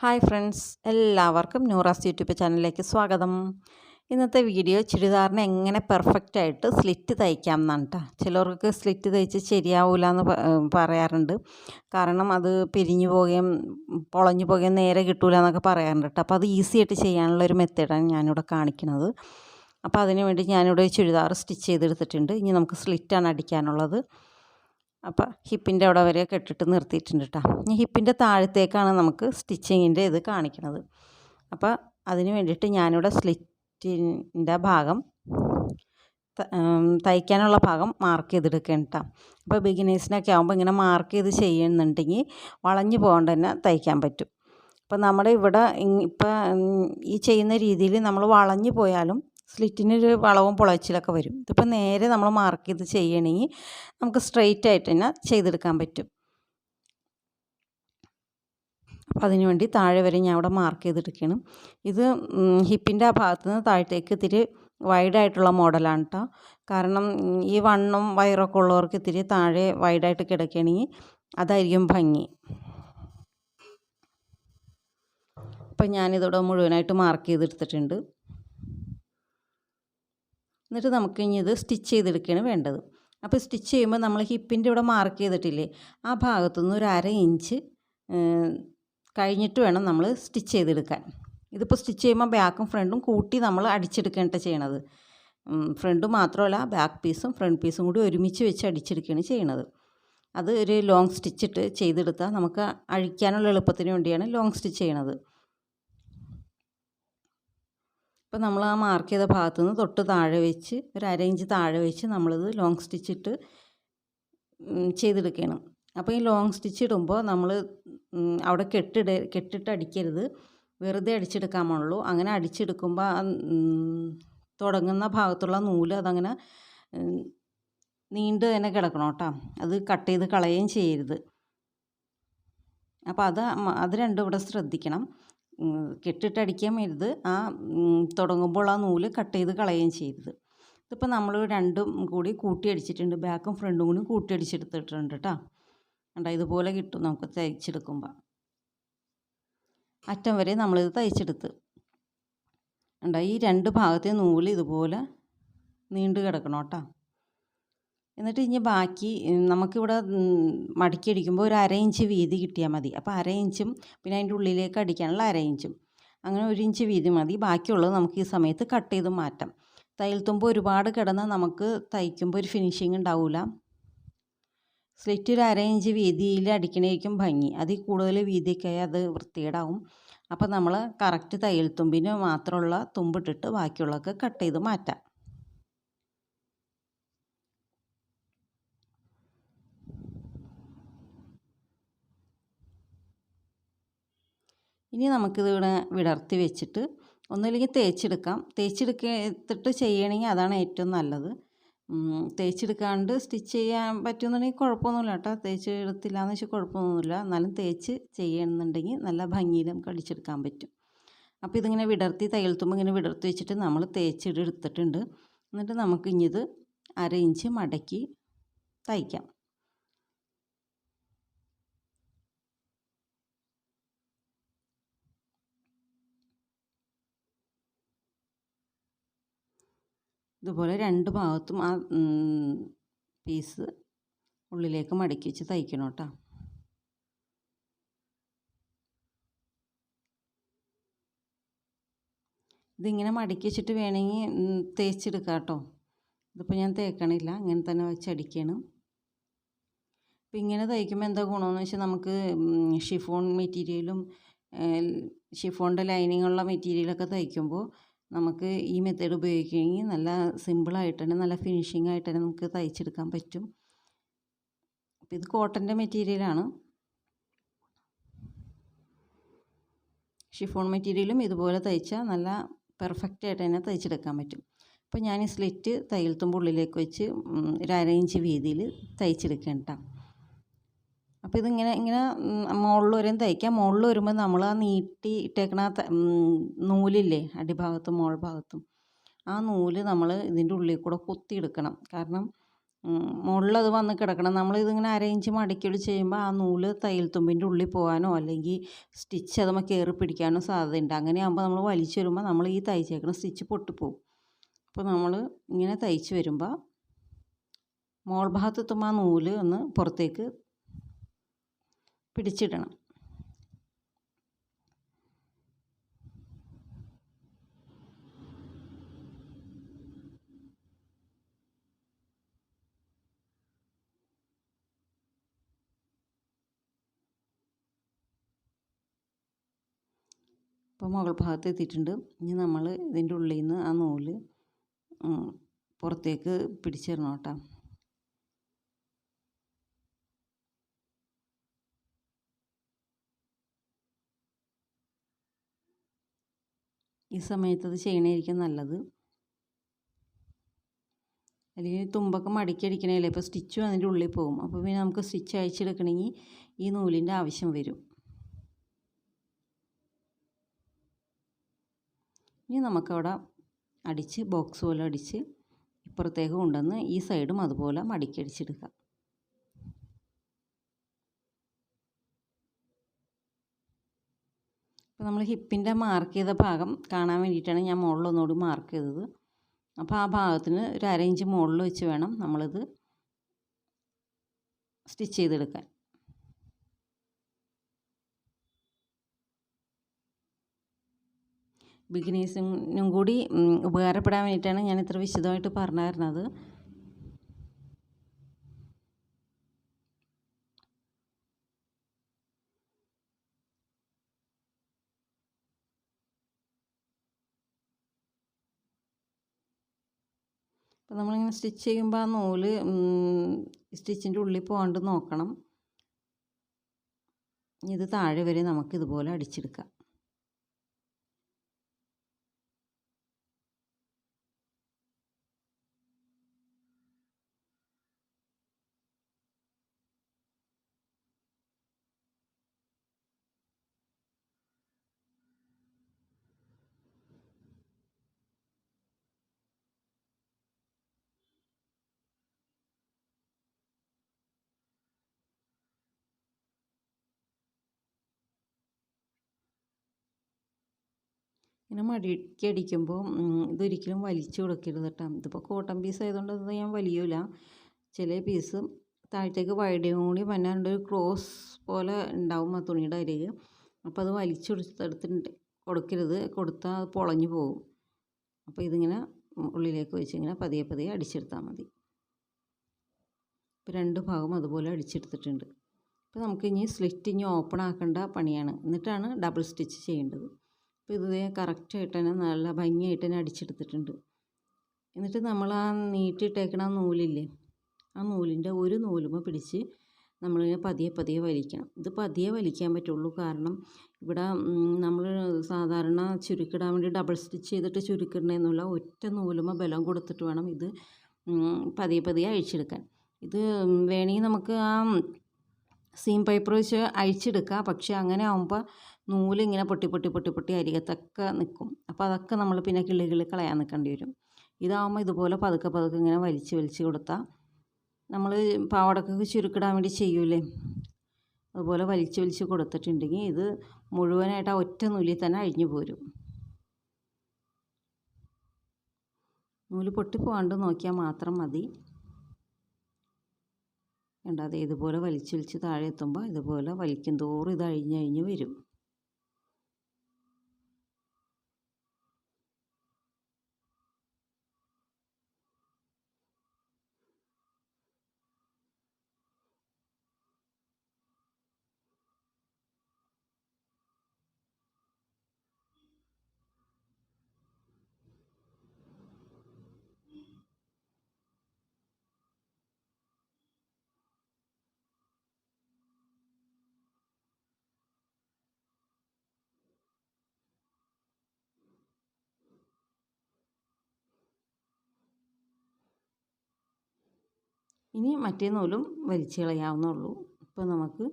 Hi friends, എല്ലാവർക്കും Noora's YouTube ചാനലിലേക്ക് സ്വാഗതം. ഇന്നത്തെ വീഡിയോ ചുരിദാറിന് എങ്ങനെ പെർഫെക്റ്റായിട്ട് സ്ലിറ്റ് തയ്ക്കാം എന്നാണ് കേട്ടോ. ചിലർക്ക് സ്ലിറ്റ് തയ്ച്ച് ശരിയാവില്ല എന്ന് പറയാറുണ്ട്. കാരണം അത് പിരിഞ്ഞു പോവുകയും പൊളഞ്ഞു പോവുകയും നേരെ കിട്ടൂല എന്നൊക്കെ പറയാറുണ്ട് കേട്ടോ. അപ്പോൾ അത് ഈസി ആയിട്ട് ചെയ്യാനുള്ളൊരു മെത്തേഡാണ് ഞാനിവിടെ കാണിക്കുന്നത്. അപ്പോൾ അതിന് വേണ്ടി ഞാനിവിടെ ചുരിദാർ സ്റ്റിച്ച് ചെയ്തെടുത്തിട്ടുണ്ട്. ഇനി നമുക്ക് സ്ലിറ്റാണ് അടിക്കാനുള്ളത്. അപ്പോൾ ഹിപ്പിൻ്റെ അവിടെ വരെ കെട്ടിട്ട് നിർത്തിയിട്ടുണ്ട് കേട്ടോ. ഇനി ഹിപ്പിൻ്റെ താഴത്തേക്കാണ് നമുക്ക് സ്റ്റിച്ചിങ്ങിൻ്റെ ഇത് കാണിക്കുന്നത്. അപ്പോൾ അതിന് വേണ്ടിയിട്ട് ഞാനിവിടെ സ്ലിറ്റിൻ്റെ ഭാഗം തയ്ക്കാനുള്ള ഭാഗം മാർക്ക് ചെയ്തെടുക്കുകയാണ് കേട്ടോ. അപ്പോൾ ബിഗിനേഴ്സിനൊക്കെ ആകുമ്പോൾ ഇങ്ങനെ മാർക്ക് ചെയ്ത് ചെയ്യുന്നുണ്ടെങ്കിൽ വളഞ്ഞു പോകാണ്ട് തന്നെ തയ്ക്കാൻ പറ്റും. അപ്പോൾ നമ്മുടെ ഇവിടെ ഇപ്പം ഈ ചെയ്യുന്ന രീതിയിൽ നമ്മൾ വളഞ്ഞു പോയാലും സ്ലിറ്റിനൊരു വളവും പൊളച്ചിലൊക്കെ വരും. ഇതിപ്പോൾ നേരെ നമ്മൾ മാർക്ക് ചെയ്ത് ചെയ്യണമെങ്കിൽ നമുക്ക് സ്ട്രെയിറ്റ് ആയിട്ട് തന്നെ ചെയ്തെടുക്കാൻ പറ്റും. അപ്പോൾ അതിന് വേണ്ടി താഴെ വരെ ഞാൻ അവിടെ മാർക്ക് ചെയ്തെടുക്കണം. ഇത് ഹിപ്പിൻ്റെ ആ ഭാഗത്ത് നിന്ന് താഴത്തേക്ക് ഇത്തിരി വൈഡായിട്ടുള്ള മോഡലാണ് കേട്ടോ. കാരണം ഈ വണ്ണും വയറൊക്കെ ഉള്ളവർക്ക് ഇത്തിരി താഴെ വൈഡായിട്ട് കിടക്കുകയാണെങ്കിൽ അതായിരിക്കും ഭംഗി. അപ്പം ഞാനിതോടെ മുഴുവനായിട്ട് മാർക്ക് ചെയ്തെടുത്തിട്ടുണ്ട്. എന്നിട്ട് നമുക്ക് ഇനി ഇത് സ്റ്റിച്ച് ചെയ്തെടുക്കുകയാണ് വേണ്ടത്. അപ്പോൾ സ്റ്റിച്ച് ചെയ്യുമ്പോൾ നമ്മൾ ഹിപ്പിൻ്റെ ഇവിടെ മാർക്ക് ചെയ്തിട്ടില്ലേ, ആ ഭാഗത്തുനിന്ന് ഒരു 1/2 ഇഞ്ച് കഴിഞ്ഞിട്ട് വേണം നമ്മൾ സ്റ്റിച്ച് ചെയ്തെടുക്കാൻ. ഇതിപ്പോൾ സ്റ്റിച്ച് ചെയ്യുമ്പോൾ ബാക്കും ഫ്രണ്ടും കൂട്ടി നമ്മൾ അടിച്ചെടുക്കേണ്ട ചെയ്യണത്. ഫ്രണ്ട് മാത്രമല്ല, ബാക്ക് പീസും ഫ്രണ്ട് പീസും കൂടി ഒരുമിച്ച് വെച്ച് അടിച്ചെടുക്കുകയാണ് ചെയ്യണത്. അത് ഒരു ലോങ് സ്റ്റിച്ചിട്ട് ചെയ്തെടുത്താൽ നമുക്ക് അഴിക്കാനുള്ള എളുപ്പത്തിന് വേണ്ടിയാണ് ലോങ് സ്റ്റിച്ച് ചെയ്യണത്. അപ്പോൾ നമ്മൾ ആ മാർക്ക് ചെയ്ത ഭാഗത്തു നിന്ന് തൊട്ട് താഴെ വെച്ച് ഒരു 1/2 ഇഞ്ച് താഴെ വെച്ച് നമ്മളിത് ലോങ് സ്റ്റിച്ചിട്ട് ചെയ്തെടുക്കണം. അപ്പോൾ ഈ ലോങ് സ്റ്റിച്ച് ഇടുമ്പോൾ നമ്മൾ അവിടെ കെട്ടിട്ട് അടിക്കരുത്, വെറുതെ അടിച്ചെടുക്കാൻ പാടുള്ളൂ. അങ്ങനെ അടിച്ചെടുക്കുമ്പോൾ തുടങ്ങുന്ന ഭാഗത്തുള്ള നൂല് അതങ്ങനെ നീണ്ട് തന്നെ കിടക്കണം കേട്ടോ. അത് കട്ട് ചെയ്ത് കളയുകയും ചെയ്യരുത്. അപ്പോൾ അത് രണ്ടും ഇവിടെ ശ്രദ്ധിക്കണം. കെട്ടിട്ടടിക്കാൻ വരുത്, ആ തുടങ്ങുമ്പോൾ ആ നൂല് കട്ട് ചെയ്ത് കളയുകയും ചെയ്യരുത്. ഇതിപ്പോൾ നമ്മൾ രണ്ടും കൂടി കൂട്ടി അടിച്ചിട്ടുണ്ട്, ബാക്കും ഫ്രണ്ടും കൂടി കൂട്ടി അടിച്ചെടുത്തിട്ടുണ്ട് കേട്ടോ. കണ്ടോ, ഇതുപോലെ കിട്ടും നമുക്ക് തയ്ച്ചെടുക്കുമ്പോൾ. അറ്റം വരെ നമ്മളിത് തയ്ച്ചെടുത്ത് കണ്ടോ, ഈ രണ്ട് ഭാഗത്തെ നൂല് ഇതുപോലെ നീണ്ട് കിടക്കണം കേട്ടോ. എന്നിട്ട് ഇനി ബാക്കി നമുക്കിവിടെ മടക്കി അടിക്കുമ്പോൾ ഒരു 1/2 ഇഞ്ച് വീതി കിട്ടിയാൽ മതി. അപ്പോൾ 1/2 ഇഞ്ചും പിന്നെ അതിൻ്റെ ഉള്ളിലേക്ക് അടിക്കാനുള്ള 1/2 ഇഞ്ചും അങ്ങനെ 1 ഇഞ്ച് വീതി മതി. ബാക്കിയുള്ളത് നമുക്ക് ഈ സമയത്ത് കട്ട് ചെയ്ത് മാറ്റാം. തയ്യൽ തുമ്പ് ഒരുപാട് കിടന്നാൽ നമുക്ക് തയ്ക്കുമ്പോൾ ഒരു ഫിനിഷിങ് ഉണ്ടാവില്ല. സ്ലിറ്റ് ഒരു 1/2 ഇഞ്ച് വീതിയിൽ അടിക്കണേക്കും ഭംഗി. അതിൽ കൂടുതൽ വീതിയൊക്കെ അത് വൃത്തികേടാവും. അപ്പോൾ നമ്മൾ കറക്റ്റ് തയ്യൽ തുമ്പിന് മാത്രമുള്ള തുമ്പിട്ടിട്ട് ബാക്കിയുള്ളതൊക്കെ കട്ട് ചെയ്ത് മാറ്റാം. ഇനി നമുക്കിതിവിടെ വിടർത്തി വെച്ചിട്ട് ഒന്നുമില്ലെങ്കിൽ തേച്ചെടുക്കാം. തേച്ചെടുത്തിട്ട് ചെയ്യണമെങ്കിൽ അതാണ് ഏറ്റവും നല്ലത്. തേച്ചെടുക്കാണ്ട് സ്റ്റിച്ച് ചെയ്യാൻ പറ്റുമെന്നുണ്ടെങ്കിൽ കുഴപ്പമൊന്നുമില്ല കേട്ടോ. തേച്ചെടുത്തില്ല എന്ന് വെച്ചാൽ കുഴപ്പമൊന്നുമില്ല. എന്നാലും തേച്ച് ചെയ്യണമെന്നുണ്ടെങ്കിൽ നല്ല ഭംഗിയിൽ നമുക്ക് അടിച്ചെടുക്കാൻ പറ്റും. അപ്പോൾ ഇതിങ്ങനെ വിടർത്തി തയ്യൽ തുമ്പ് ഇങ്ങനെ വിടർത്തി വെച്ചിട്ട് നമ്മൾ തേച്ചെടുത്തിട്ടുണ്ട്. എന്നിട്ട് നമുക്ക് ഇനിയിത് 1/2 ഇഞ്ച് മടക്കി തയ്ക്കാം. ഇതുപോലെ രണ്ട് ഭാഗത്തും ആ പീസ് ഉള്ളിലേക്ക് മടക്കി വെച്ച് തയ്ക്കണം കേട്ടോ. ഇതിങ്ങനെ മടക്കി വെച്ചിട്ട് വേണമെങ്കിൽ തേച്ചെടുക്കാം കേട്ടോ. ഇതിപ്പോൾ ഞാൻ തേക്കണില്ല, ഇങ്ങനെ തന്നെ വെച്ചടിക്കണം. അപ്പോൾ ഇങ്ങനെ തയ്ക്കുമ്പോൾ എന്താ ഗുണമെന്ന് വെച്ചാൽ നമുക്ക് ഷിഫോൺ മെറ്റീരിയലും ഷിഫോണിൻ്റെ ലൈനിങ്ങുള്ള മെറ്റീരിയലൊക്കെ തയ്ക്കുമ്പോൾ നമുക്ക് ഈ മെത്തേഡ് ഉപയോഗിക്കുകയെങ്കിൽ നല്ല സിമ്പിളായിട്ട് തന്നെ നല്ല ഫിനിഷിംഗ് ആയിട്ട് തന്നെ നമുക്ക് തയ്ച്ചെടുക്കാൻ പറ്റും. അപ്പോൾ ഇത് കോട്ടൻ്റെ മെറ്റീരിയലാണ്. ഷിഫോൺ മെറ്റീരിയലും ഇതുപോലെ തയ്ച്ചാൽ നല്ല പെർഫെക്റ്റ് ആയിട്ട് തന്നെ തയ്ച്ചെടുക്കാൻ പറ്റും. അപ്പോൾ ഞാൻ ഈ സ്ലിറ്റ് തയ്യൽ തുമ്പ് ഉള്ളിലേക്ക് വെച്ച് ഒരു 1/2 ഇഞ്ച് വീതിയിൽ തയ്ച്ചെടുക്കണം കേട്ടോ. അപ്പോൾ ഇങ്ങനെ മുകളിൽ വരെയും തയ്ക്കാം. മുകളിൽ വരുമ്പോൾ നമ്മൾ ആ നീട്ടി ഇട്ടേക്കണ നൂലില്ലേ അടിഭാഗത്തും മുകൾ ഭാഗത്തും, ആ നൂല് നമ്മൾ ഇതിൻ്റെ ഉള്ളിൽ കൂടെ കുത്തിയെടുക്കണം. കാരണം മുകളിലത് വന്ന് കിടക്കണം. നമ്മളിതിങ്ങനെ അരയിഞ്ച് മടക്കിയിട്ട് ചെയ്യുമ്പോൾ ആ നൂല് തയ്യൽ തുമ്പിൻ്റെ ഉള്ളിൽ പോകാനോ അല്ലെങ്കിൽ സ്റ്റിച്ച് അതുമ്മേ കയറി പിടിക്കാനോ സാധ്യതയുണ്ട്. അങ്ങനെയാകുമ്പോൾ നമ്മൾ വലിച്ചു വരുമ്പോൾ നമ്മൾ ഈ തയ്ച്ചേക്കുന്ന സ്റ്റിച്ച് പൊട്ടിപ്പോവും. അപ്പോൾ നമ്മൾ ഇങ്ങനെ തയ്ച്ച് വരുമ്പോൾ മോൾ ഭാഗത്തെത്തുമ്പോൾ ആ നൂല് ഒന്ന് പുറത്തേക്ക് പിടിച്ചിടണം. ഇപ്പോൾ മുകൾ ഭാഗത്ത് എത്തിയിട്ടുണ്ട്. ഇനി നമ്മൾ ഇതിൻ്റെ ഉള്ളിൽ നിന്ന് ആ നൂല് പുറത്തേക്ക് പിടിച്ചിടണം കേട്ടോ. ഈ സമയത്ത് അത് ചെയ്യണമായിരിക്കും നല്ലത്. അല്ലെങ്കിൽ തുമ്പൊക്കെ മടക്കി അടിക്കണേലേ ഇപ്പോൾ സ്റ്റിച്ചും അതിൻ്റെ ഉള്ളിൽ പോകും. അപ്പോൾ പിന്നെ നമുക്ക് സ്റ്റിച്ച് അഴിച്ചെടുക്കണമെങ്കിൽ ഈ നൂലിൻ്റെ ആവശ്യം വരും. ഇനി നമുക്കവിടെ അടിച്ച് ബോക്സ് പോലെ അടിച്ച് ഇപ്പുറത്തേക്ക് കൊണ്ടുവന്ന് ഈ സൈഡും അതുപോലെ മടക്കി അടിച്ചെടുക്കാം. അപ്പോൾ നമ്മൾ ഹിപ്പിൻ്റെ മാർക്ക് ചെയ്ത ഭാഗം കാണാൻ വേണ്ടിയിട്ടാണ് ഞാൻ മുകളിലൊന്നുകൂടി മാർക്ക് ചെയ്തത്. അപ്പോൾ ആ ഭാഗത്തിന് ഒരു അരയിഞ്ച് മുകളിൽ വെച്ച് വേണം നമ്മളിത് സ്റ്റിച്ച് ചെയ്തെടുക്കാൻ. ബിഗിനേഴ്സിനും കൂടി ഉപകാരപ്പെടാൻ വേണ്ടിയിട്ടാണ് ഞാൻ ഇത്ര വിശദമായിട്ട് പറഞ്ഞു തരുന്നത്. അപ്പോൾ നമ്മളിങ്ങനെ സ്റ്റിച്ച് ചെയ്യുമ്പോൾ ആ നൂല് സ്റ്റിച്ചിൻ്റെ ഉള്ളിൽ പോകാണ്ട് നോക്കണം. ഇത് താഴെ വരെ നമുക്കിതുപോലെ അടിച്ചെടുക്കാം. ഇങ്ങനെ മടക്കി അടിക്കുമ്പോൾ ഇതൊരിക്കലും വലിച്ചു കൊടുക്കരുത് കേട്ടോ. ഇതിപ്പോൾ കോട്ടൺ പീസ് ആയതുകൊണ്ട് ഇത് ഞാൻ വലിയൂല. ചില പീസ് താഴത്തേക്ക് വൈഡിയും കൂടി വന്നാണ്ട് ഒരു ക്രോസ് പോലെ ഉണ്ടാവും ആ തുണിയുടെ അരികെ. അപ്പോൾ അത് വലിച്ചെടുത്തിട്ട് കൊടുക്കരുത്. കൊടുത്താൽ അത് പൊളഞ്ഞു പോകും. അപ്പോൾ ഇതിങ്ങനെ ഉള്ളിലേക്ക് വെച്ച് ഇങ്ങനെ പതിയെ പതിയെ അടിച്ചെടുത്താൽ മതി. ഇപ്പോൾ രണ്ട് ഭാഗം അതുപോലെ അടിച്ചെടുത്തിട്ടുണ്ട്. അപ്പോൾ നമുക്കിനി സ്ലിറ്റ് ഇനി ഓപ്പൺ ആക്കേണ്ട പണിയാണ്. എന്നിട്ടാണ് ഡബിൾ സ്റ്റിച്ച് ചെയ്യേണ്ടത്. അപ്പോൾ ഇത് കറക്റ്റായിട്ട് തന്നെ നല്ല ഭംഗിയായിട്ട് തന്നെ അടിച്ചെടുത്തിട്ടുണ്ട്. എന്നിട്ട് നമ്മൾ ആ നീട്ടിയിട്ടേക്കണ ആ നൂലില്ലേ, ആ നൂലിൻ്റെ ഒരു നൂലുമ പിടിച്ച് നമ്മളിങ്ങനെ പതിയെ പതിയെ വലിക്കണം. ഇത് പതിയെ വലിക്കാൻ പറ്റുള്ളൂ. കാരണം ഇവിടെ നമ്മൾ സാധാരണ ചുരുക്കിടാൻ വേണ്ടി ഡബിൾ സ്റ്റിച്ച് ചെയ്തിട്ട് ചുരുക്കിടണമെന്നുള്ള ഒറ്റ നൂലുമ ബലം കൊടുത്തിട്ട് വേണം ഇത് പതിയെ പതിയെ അഴിച്ചെടുക്കാൻ. ഇത് വേണമെങ്കിൽ നമുക്ക് ആ സീം പേപ്പർ വെച്ച് അഴിച്ചെടുക്കാം. പക്ഷേ അങ്ങനെ ആകുമ്പോൾ നൂലിങ്ങനെ പൊട്ടി പൊട്ടി പൊട്ടി പൊട്ടി അരികത്തൊക്കെ നിൽക്കും. അപ്പോൾ അതൊക്കെ നമ്മൾ പിന്നെ കിളി കളയാൻ നിൽക്കേണ്ടി വരും. ഇതാകുമ്പോൾ ഇതുപോലെ പതുക്കെ പതുക്കെ ഇങ്ങനെ വലിച്ച് വലിച്ച് കൊടുത്താൽ നമ്മൾ പാവാടക്കൊക്കെ ചുരുക്കിടാൻ വേണ്ടി ചെയ്യൂലേ, അതുപോലെ വലിച്ച് വലിച്ച് കൊടുത്തിട്ടുണ്ടെങ്കിൽ ഇത് മുഴുവനായിട്ട് ആ ഒറ്റ നൂലിൽ തന്നെ അഴിഞ്ഞു പോരും. നൂല് പൊട്ടിപ്പോകാണ്ട് നോക്കിയാൽ മാത്രം മതി. കണ്ടാതെ ഇതുപോലെ വലിച്ച് വലിച്ച് താഴെ എത്തുമ്പോൾ ഇതുപോലെ വലിക്കും തോറും ഇത് അഴിഞ്ഞ് വരും. ഇനി മറ്റേ നൂലും വലിച്ച് കളയാവുന്നുള്ളൂ. ഇപ്പോൾ നമുക്ക്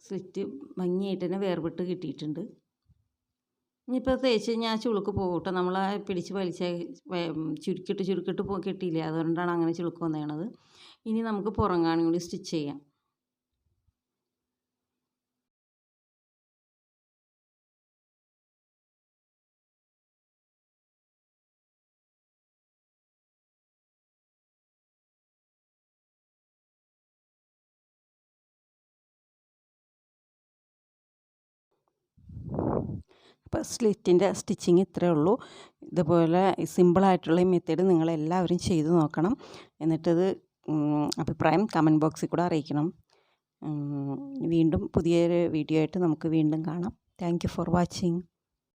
സ്ലിറ്റ് ഭംഗിയായിട്ട് തന്നെ വേർപെട്ട് കിട്ടിയിട്ടുണ്ട്. ഇനിയിപ്പോൾ തേച്ച് കഴിഞ്ഞാൽ ചുളുക്ക് പോകും കേട്ടോ. നമ്മൾ പിടിച്ച് വലിച്ച് ചുരുക്കിയിട്ട് കിട്ടിയില്ലേ, അതുകൊണ്ടാണ് അങ്ങനെ ചുളുക്ക് വന്നേണത്. ഇനി നമുക്ക് പുറങ്ങാനും കൂടി സ്റ്റിച്ച് ചെയ്യാം. അപ്പോൾ സ്ലിറ്റിൻ്റെ സ്റ്റിച്ചിങ് ഇത്രയേ ഉള്ളൂ. ഇതുപോലെ സിമ്പിളായിട്ടുള്ള ഈ മെത്തേഡ് നിങ്ങളെല്ലാവരും ചെയ്തു നോക്കണം. എന്നിട്ടത് അഭിപ്രായം കമൻറ്റ് ബോക്സിൽ കൂടെ അറിയിക്കണം. വീണ്ടും പുതിയൊരു വീഡിയോ ആയിട്ട് നമുക്ക് വീണ്ടും കാണാം. Thank you for watching.